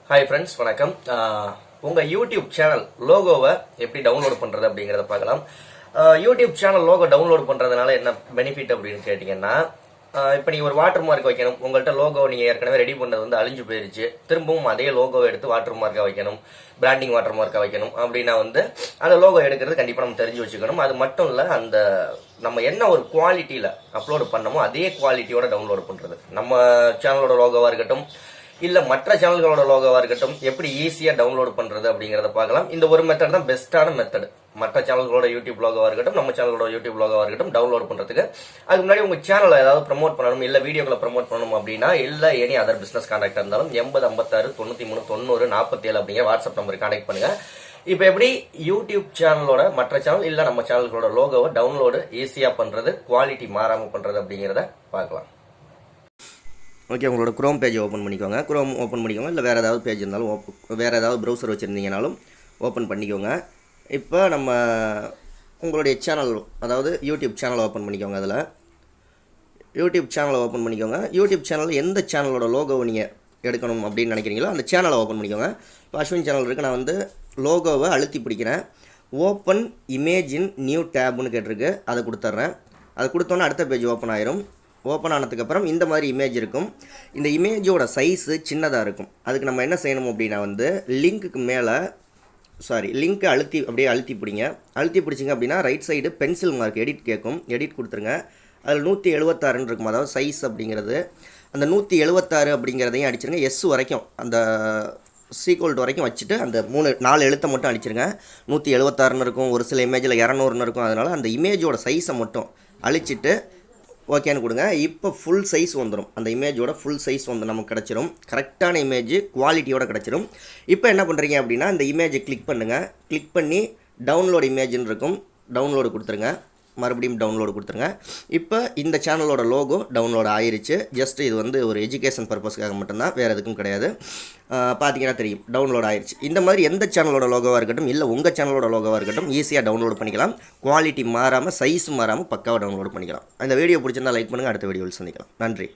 Hi friends, வணக்கம். உங்கள் YouTube channel லோகோவை எப்படி டவுன்லோட் பண்ணுறது அப்படிங்கிறத பார்க்கலாம். யூடியூப் சேனல் லோகோ டவுன்லோட் பண்ணுறதுனால என்ன பெனிஃபிட் அப்படின்னு கேட்டிங்கன்னா, இப்போ நீங்கள் ஒரு வாட்டர் மார்க் வைக்கணும். உங்கள்கிட்ட லோகோ நீங்கள் ஏற்கனவே ரெடி பண்ணது வந்து அழிஞ்சு போயிருச்சு. திரும்பவும் அதே லோகோவை எடுத்து வாட்டர் மார்க்காக வைக்கணும், பிராண்டிங் வாட்டர் மார்க்காக வைக்கணும் அப்படின்னா வந்து அந்த லோகோ எடுக்கிறது கண்டிப்பாக நம்ம தெரிஞ்சு வச்சுக்கணும். அது மட்டும் இல்லை, அந்த நம்ம என்ன ஒரு குவாலிட்டியில் அப்லோடு பண்ணமோ அதே குவாலிட்டியோட டவுன்லோட் பண்ணுறது. நம்ம சேனலோட லோகோவாக இருக்கட்டும், இல்லை மற்ற சேனல்களோட லோகோவாக இருக்கட்டும், எப்படி ஈஸியாக டவுன்லோட் பண்ணுறது அப்படிங்கிறத பார்க்கலாம். இந்த ஒரு மெத்தட் தான் பெஸ்ட்டான மெத்தட். மற்ற சேனல்களோட யூடியூப் லோகோவாக இருக்கட்டும், நம்ம சேனலோட யூடியூப் லோகோவாக இருக்கட்டும், டவுன்லோட் பண்ணுறதுக்கு. அதுக்கு முன்னாடி உங்கள் சேனலை ஏதாவது ப்ரமோட் பண்ணணும், இல்லை வீடியோக்களை ப்ரமோட் பண்ணணும் அப்படின்னா, இல்லை எனி அதர் பிஸ்னஸ் கான்டாக்ட் இருந்தாலும் 80 56 93 90 47 அப்படிங்கிற வாட்ஸ்அப் நம்பர் கான்டாக்ட் பண்ணுங்கள். இப்போ எப்படி யூடியூப் சேனலோட மற்ற சேனல் இல்லை நம்ம சேனல்களோட லோகோவை டவுன்லோடு ஈஸியாக பண்ணுறது, குவாலிட்டி மாறாமல் பண்ணுறது அப்படிங்கிறத பார்க்கலாம். ஓகே, உங்களோட குரோம் பேஜ் ஓப்பன் பண்ணிக்கோங்க. குரோம் ஓப்பன் பண்ணிக்கோங்க, இல்லை வேறு ஏதாவது பேஜ் இருந்தாலும் வேறு ஏதாவது ப்ரௌசர் வச்சுருந்தீங்கனாலும் ஓப்பன் பண்ணிக்கோங்க. இப்போ நம்ம உங்களுடைய சேனல், அதாவது யூடியூப் சேனலை ஓப்பன் பண்ணிக்கோங்க. அதில் யூடியூப் சேனலை ஓப்பன் பண்ணிக்கோங்க. யூடியூப் சேனலில் எந்த சேனலோட லோகோவை நீங்கள் எடுக்கணும் அப்படின்னு நினைக்கிறீங்களோ அந்த சேனலை ஓப்பன் பண்ணிக்கோங்க. இப்போ அஸ்வின் சேனல் இருக்குது, நான் வந்து லோகோவை அழுத்தி பிடிக்கிறேன். ஓப்பன் இமேஜ் இன் நியூ டேப்னு கேட்டிருக்கு, அதை கொடுத்துட்றேன். அதை கொடுத்தோன்னே அடுத்த பேஜ் ஓப்பன் ஆயிரும். ஓப்பன் ஆனதுக்கப்புறம் இந்த மாதிரி இமேஜ் இருக்கும். இந்த இமேஜோட சைஸு சின்னதாக இருக்கும். அதுக்கு நம்ம என்ன செய்யணும் அப்படின்னா வந்து லிங்க்குக்கு மேலே லிங்க்கை அப்படியே அழுத்தி பிடிங்க. அழுத்தி பிடிச்சிங்க அப்படின்னா right side pencil mark edit கேட்கும், எடிட் கொடுத்துருங்க. அதில் 176 இருக்கும், அதாவது சைஸ் அப்படிங்கிறது. அந்த 176 அப்படிங்கிறதையும் அடிச்சிருங்க. எஸ் வரைக்கும், அந்த சீக்வல்ட் வரைக்கும் வச்சுட்டு அந்த 4 எழுத்தை மட்டும் அடிச்சிருங்க. 176 இருக்கும், ஒரு சில இமேஜில் 200 இருக்கும். அதனால் அந்த இமேஜோட சைஸை மட்டும் அழிச்சிட்டு ஓகேன்னு கொடுங்க. இப்போ ஃபுல் சைஸ் வந்துடும். அந்த இமேஜோட ஃபுல் சைஸ் வந்து நமக்கு கிடச்சிரும். கரெக்டான இமேஜ் குவாலிட்டியோட கிடச்சிரும். இப்போ என்ன பண்ணுறீங்க அப்படின்னா இந்த இமேஜை கிளிக் பண்ணுங்கள். கிளிக் பண்ணி டவுன்லோட் இமேஜ்னு இருக்கும், டவுன்லோடு கொடுத்துருங்க. மறுபடியும் டவுன்லோடு கொடுத்துருங்க. இப்போ இந்த சேனலோட லோகோ டவுன்லோட் ஆயிருச்சு. ஜஸ்ட் இது வந்து ஒரு எஜுகேஷன் பர்பஸ்க்காக மட்டும்தான், வேறு எதுக்கும் கிடையாது. பார்த்தீங்கன்னா தெரியும், டவுன்லோட் ஆயிடுச்சு. இந்த மாதிரி எந்த சேனலோட லோகோவாக இருக்கட்டும், இல்லை உங்கள் சேனலோட லோகோவாக இருக்கட்டும், ஈஸியாக டவுன்லோட் பண்ணிக்கலாம். குவாலிட்டி மாறாமல், சைஸ் மாறாமல் பக்காவாக டவுன்லோட் பண்ணிக்கலாம். இந்த வீடியோ பிடிச்சிருந்தால் லைக் பண்ணுங்கள். அடுத்த வீடியோவில் சந்திக்கலாம். நன்றி.